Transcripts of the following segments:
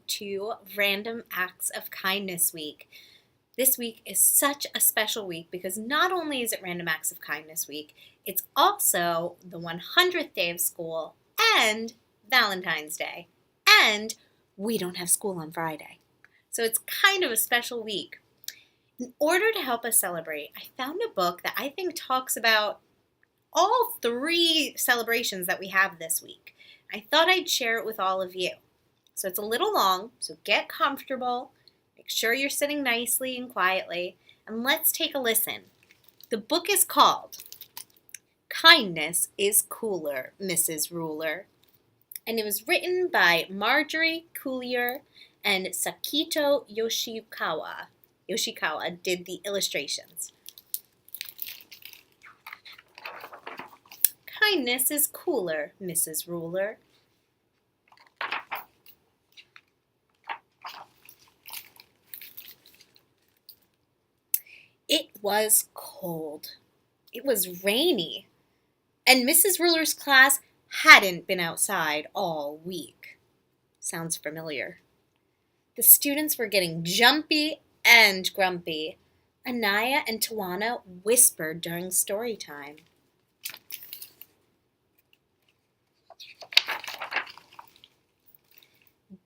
to Random Acts of Kindness Week. This week is such a special week because not only is it Random Acts of Kindness Week, it's also the 100th day of school and Valentine's Day. And we don't have school on Friday. So it's kind of a special week. In order to help us celebrate, I found a book that I think talks about all three celebrations that we have this week. I thought I'd share it with all of you. So it's a little long, so get comfortable, make sure you're sitting nicely and quietly, and let's take a listen. The book is called Kindness is Cooler, Mrs. Ruler, and it was written by Marjorie Collier and Sakito Yoshikawa. Yoshikawa did the illustrations. Kindness is cooler, Mrs. Ruler. It was cold. It was rainy. And Mrs. Ruler's class hadn't been outside all week. Sounds familiar. The students were getting jumpy and grumpy. Anaya and Tawana whispered during story time.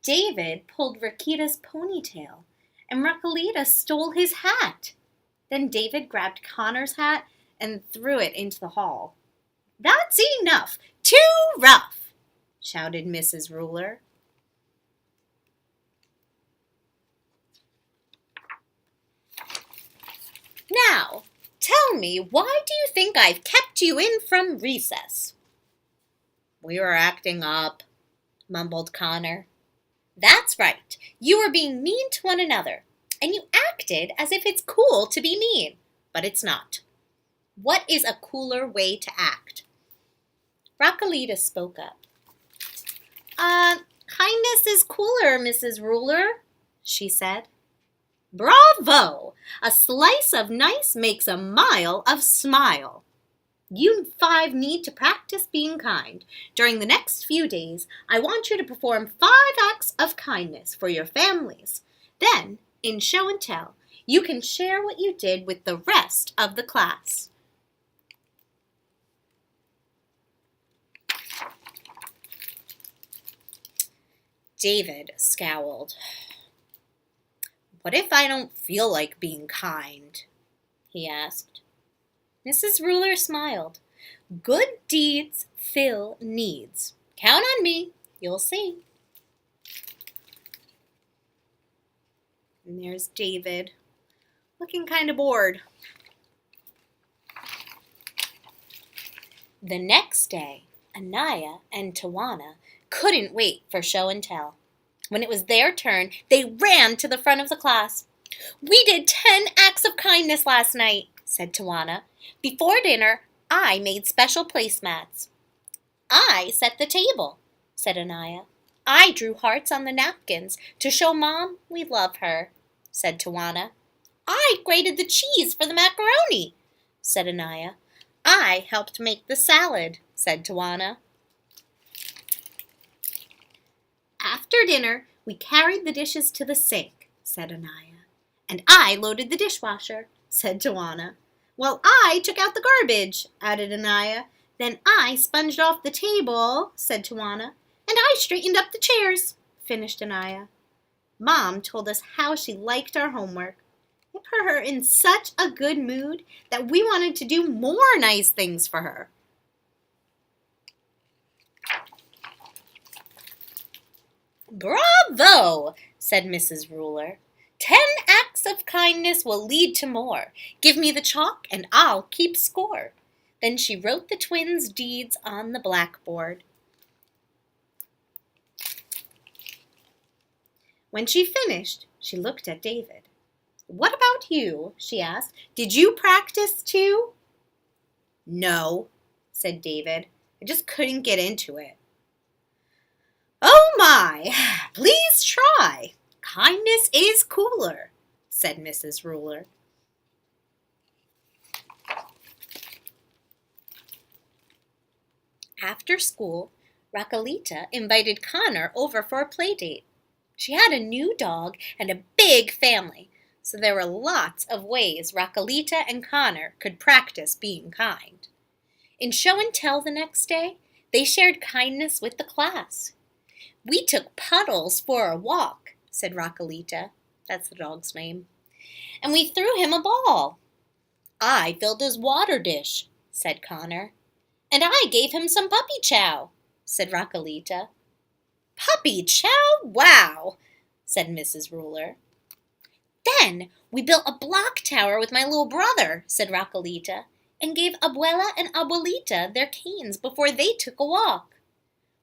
David pulled Rakita's ponytail, and Rakalita stole his hat. Then David grabbed Connor's hat and threw it into the hall. "That's enough! Too rough!" shouted Mrs. Ruler. "Now, tell me, why do you think I've kept you in from recess?" "We were acting up," mumbled Connor. "That's right. You were being mean to one another, and you acted as if it's cool to be mean, but it's not. What is a cooler way to act?" Rakalita spoke up. Kindness is cooler, Mrs. Ruler," she said. "Bravo! A slice of nice makes a mile of smile. You 5 need to practice being kind. During the next few days, I want you to perform 5 acts of kindness for your families. Then, in show and tell, you can share what you did with the rest of the class." David scowled. "What if I don't feel like being kind?" he asked. Mrs. Ruler smiled. "Good deeds fill needs. Count on me. You'll see." And there's David, looking kind of bored. The next day, Anaya and Tawana couldn't wait for show and tell. When it was their turn, they ran to the front of the class. "We did 10 acts of kindness last night," said Tawana. "Before dinner, I made special placemats." "I set the table," said Anaya. "I drew hearts on the napkins to show Mom we love her," said Tawana. "I grated the cheese for the macaroni," said Anaya. "I helped make the salad," said Tawana. "After dinner, we carried the dishes to the sink," said Anaya. "And I loaded the dishwasher," said Tawana. "Well, I took out the garbage," added Anaya. "Then I sponged off the table," said Tawana. "And I straightened up the chairs," finished Anaya. Mom told us how she liked our homework. It put her in such a good mood that we wanted to do more nice things for her. "Bravo!" said Mrs. Ruler. 10 acts of kindness will lead to more. Give me the chalk and I'll keep score." Then she wrote the twins' deeds on the blackboard. When she finished, she looked at David. "What about you?" she asked. "Did you practice too?" "No," said David. "I just couldn't get into it." "Oh my, please try. Kindness is cooler," said Mrs. Ruler. After school, Rakalita invited Connor over for a play date. She had a new dog and a big family, so there were lots of ways Raquelita and Connor could practice being kind. In show and tell the next day, they shared kindness with the class. "We took Puddles for a walk," said Raquelita. That's the dog's name. "And we threw him a ball." "I filled his water dish," said Connor. "And I gave him some puppy chow," said Raquelita. "Puppy chow? Wow," said Mrs. Ruler. "Then we built a block tower with my little brother," said Raquelita, "and gave Abuela and Abuelita their canes before they took a walk.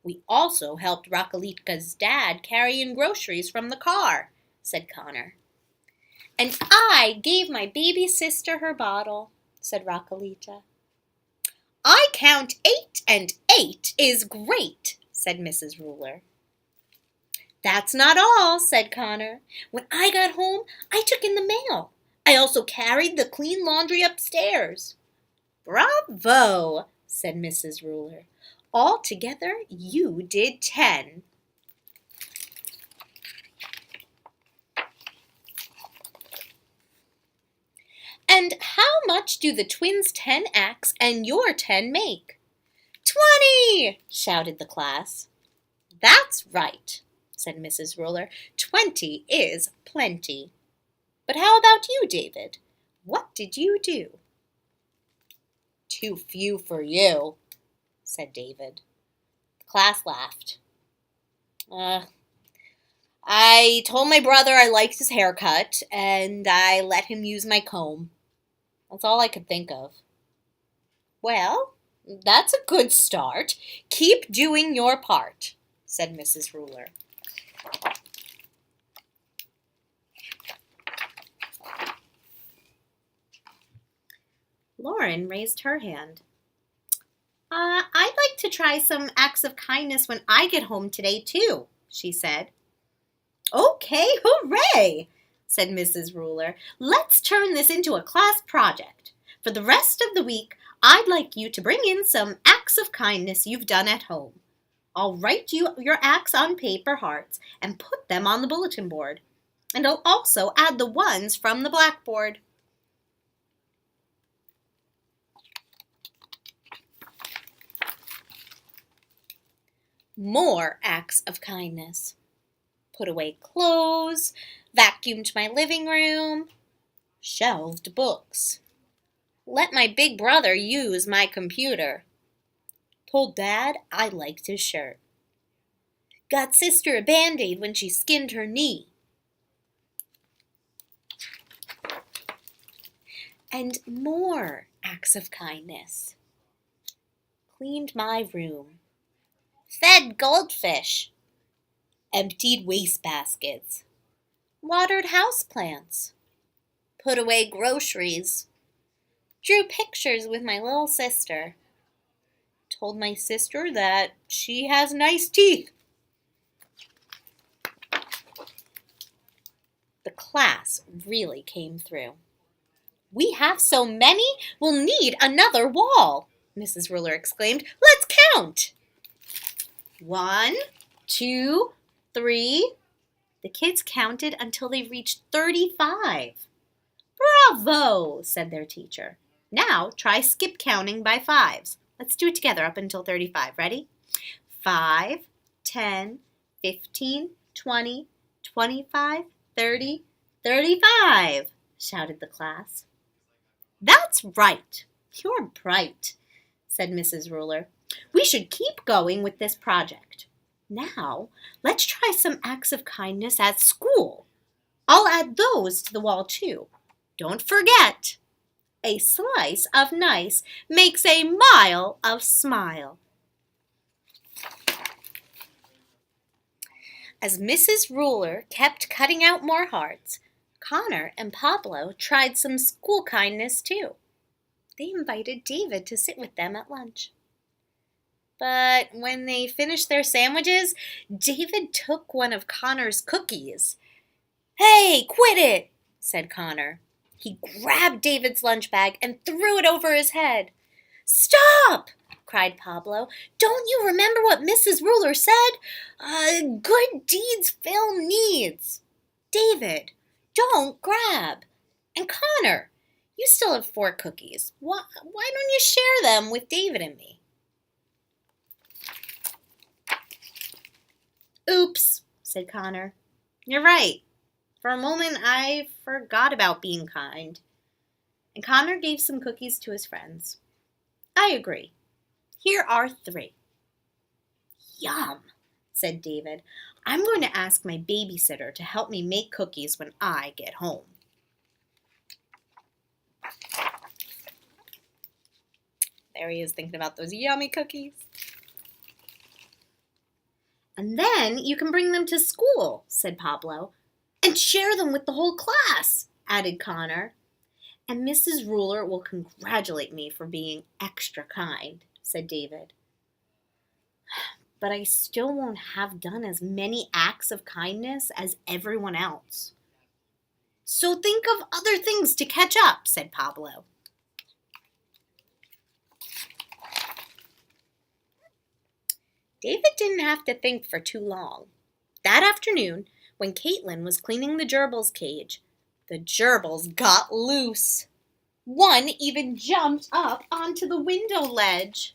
We also helped Raquelita's dad carry in groceries from the car," said Connor. "And I gave my baby sister her bottle," said Raquelita. "I count 8, and 8 is great," said Mrs. Ruler. "That's not all," said Connor. "When I got home, I took in the mail. I also carried the clean laundry upstairs." "Bravo," said Mrs. Ruler. "Altogether, you did 10. "And how much do the twins' 10 acts and your 10 make?" 20, shouted the class. "That's right," said Mrs. Ruler. 20 is plenty. But how about you, David? What did you do?" "Too few for you," said David. The class laughed. I told my brother I liked his haircut, and I let him use my comb. That's all I could think of." "Well, that's a good start. Keep doing your part," said Mrs. Ruler. Lauren raised her hand. "I'd like to try some acts of kindness when I get home today, too," she said. "Okay, hooray," said Mrs. Ruler. "Let's turn this into a class project. For the rest of the week, I'd like you to bring in some acts of kindness you've done at home. I'll write your acts on paper hearts and put them on the bulletin board. And I'll also add the ones from the blackboard." More acts of kindness. Put away clothes, vacuumed my living room, shelved books. Let my big brother use my computer. Told Dad I liked his shirt. Got Sister a Band-Aid when she skinned her knee. And more acts of kindness. Cleaned my room. Fed goldfish. Emptied wastebaskets. Watered houseplants. Put away groceries. Drew pictures with my little sister. Told my sister that she has nice teeth. The class really came through. "We have so many, we'll need another wall," Mrs. Ruler exclaimed. "Let's count." 1, 2, 3. The kids counted until they reached 35. "Bravo," said their teacher. "Now try skip counting by 5s. Let's do it together up until 35. Ready? 5, 10, 15, 20, 25, 30, 35, shouted the class. "That's right. You're bright," said Mrs. Ruler. "We should keep going with this project. Now, let's try some acts of kindness at school. I'll add those to the wall too. Don't forget, a slice of nice makes a mile of smile." As Mrs. Ruler kept cutting out more hearts, Connor and Pablo tried some school kindness too. They invited David to sit with them at lunch. But when they finished their sandwiches, David took one of Connor's cookies. "Hey, quit it," said Connor. He grabbed David's lunch bag and threw it over his head. "Stop!" cried Pablo. "Don't you remember what Mrs. Ruler said? Good deeds fill needs." "David, don't grab. And Connor, you still have 4 cookies. Why don't you share them with David and me?" "Oops," said Connor. "You're right. For a moment, I forgot about being kind." And Connor gave some cookies to his friends. "I agree. Here are 3. "Yum," said David. "I'm going to ask my babysitter to help me make cookies when I get home." There he is thinking about those yummy cookies. "And then you can bring them to school," said Pablo. "And share them with the whole class," added Connor. "And Mrs. Ruler will congratulate me for being extra kind," said David. "But I still won't have done as many acts of kindness as everyone else." "So think of other things to catch up," said Pablo. David didn't have to think for too long. That afternoon, when Caitlin was cleaning the gerbil's cage, the gerbils got loose. One even jumped up onto the window ledge.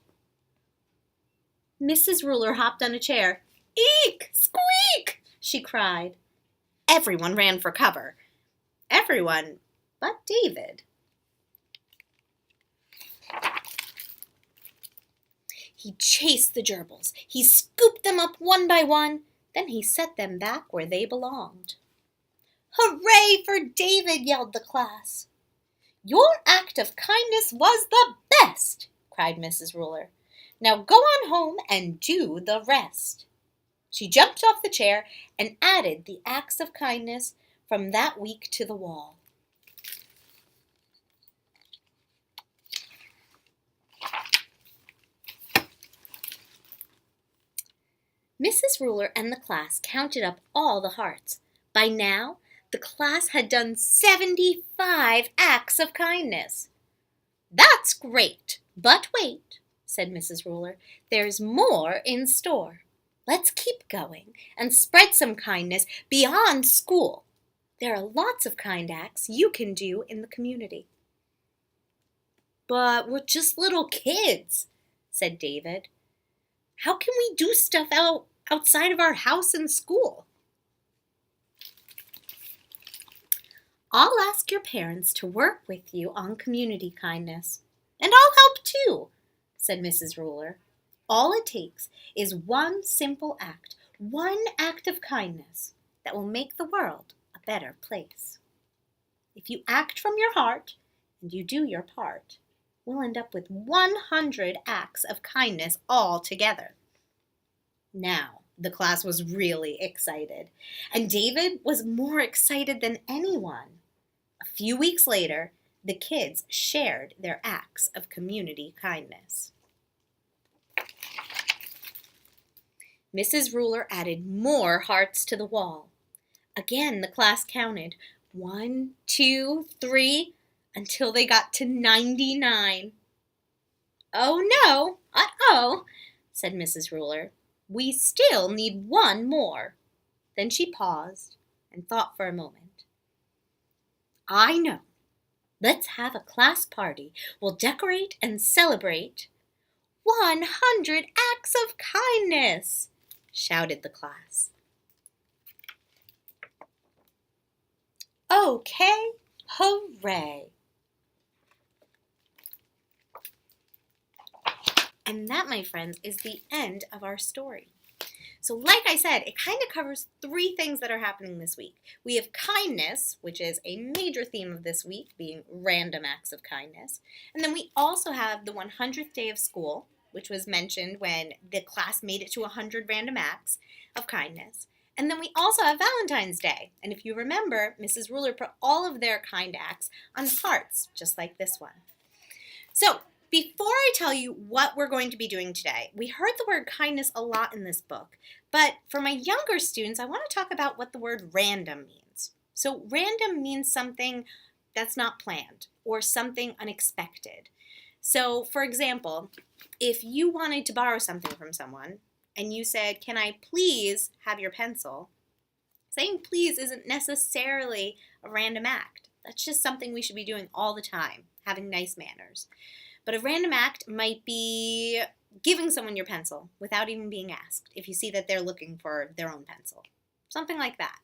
Mrs. Ruler hopped on a chair. "Eek! Squeak!" she cried. Everyone ran for cover. Everyone but David. He chased the gerbils. He scooped them up one by one. Then he set them back where they belonged. "Hooray for David!" yelled the class. "Your act of kindness was the best!" cried Mrs. Ruler. "Now go on home and do the rest." She jumped off the chair and added the acts of kindness from that week to the wall. Mrs. Ruler and the class counted up all the hearts. By now, the class had done 75 acts of kindness. "That's great, but wait," said Mrs. Ruler. "There's more in store. Let's keep going and spread some kindness beyond school. There are lots of kind acts you can do in the community." "But we're just little kids," said David. "How can we do stuff outside of our house and school?" "I'll ask your parents to work with you on community kindness. And I'll help too," said Mrs. Ruler. "All it takes is one simple act, one act of kindness that will make the world a better place. If you act from your heart and you do your part, we'll end up with 100 acts of kindness all together." Now, the class was really excited, and David was more excited than anyone. A few weeks later, the kids shared their acts of community kindness. Mrs. Ruler added more hearts to the wall. Again, the class counted 1, 2, 3, until they got to 99. "Oh no, uh-oh," said Mrs. Ruler. "We still need one more." Then she paused and thought for a moment. "I know. Let's have a class party. We'll decorate and celebrate 100 acts of kindness," shouted the class. "Okay, hooray." And that, my friends, is the end of our story. So like I said, it kind of covers 3 things that are happening this week. We have kindness, which is a major theme of this week, being random acts of kindness. And then we also have the 100th day of school, which was mentioned when the class made it to 100 random acts of kindness. And then we also have Valentine's Day. And if you remember, Mrs. Ruler put all of their kind acts on hearts, just like this one. So, before I tell you what we're going to be doing today, we heard the word kindness a lot in this book, but for my younger students, I want to talk about what the word random means. So random means something that's not planned or something unexpected. So, for example, if you wanted to borrow something from someone and you said, "Can I please have your pencil?" saying please isn't necessarily a random act. That's just something we should be doing all the time, having nice manners. But a random act might be giving someone your pencil without even being asked if you see that they're looking for their own pencil. Something like that.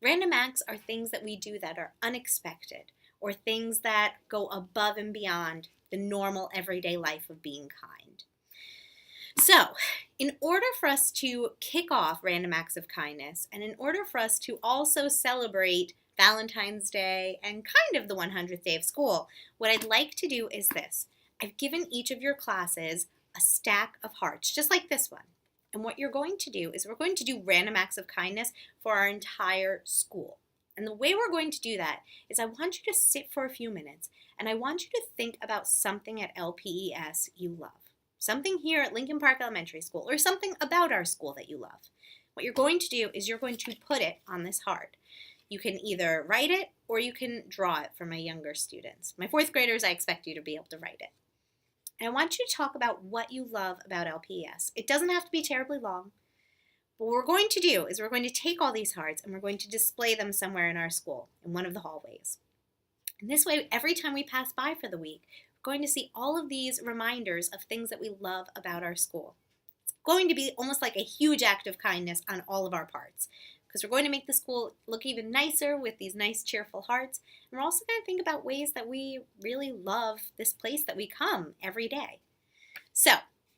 Random acts are things that we do that are unexpected or things that go above and beyond the normal everyday life of being kind. So, in order for us to kick off random acts of kindness, and in order for us to also celebrate Valentine's Day and kind of the 100th day of school, what I'd like to do is this. I've given each of your classes a stack of hearts, just like this one. And what you're going to do is we're going to do random acts of kindness for our entire school. And the way we're going to do that is I want you to sit for a few minutes and I want you to think about something at LPES you love. Something here at Lincoln Park Elementary School or something about our school that you love. What you're going to do is you're going to put it on this heart. You can either write it or you can draw it for my younger students. My fourth graders, I expect you to be able to write it. And I want you to talk about what you love about LPES. It doesn't have to be terribly long. But what we're going to do is we're going to take all these hearts and we're going to display them somewhere in our school, in one of the hallways. And this way, every time we pass by for the week, we're going to see all of these reminders of things that we love about our school. It's going to be almost like a huge act of kindness on all of our parts, because we're going to make the school look even nicer with these nice, cheerful hearts. And we're also going to think about ways that we really love this place that we come every day. So,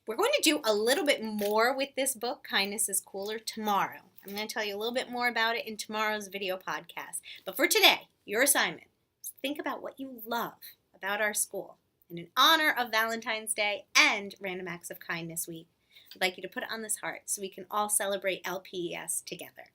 we're going to do a little bit more with this book, Kindness is Cooler, tomorrow. I'm going to tell you a little bit more about it in tomorrow's video podcast. But for today, your assignment is think about what you love about our school. And in honor of Valentine's Day and Random Acts of Kindness Week, I'd like you to put it on this heart so we can all celebrate LPES together.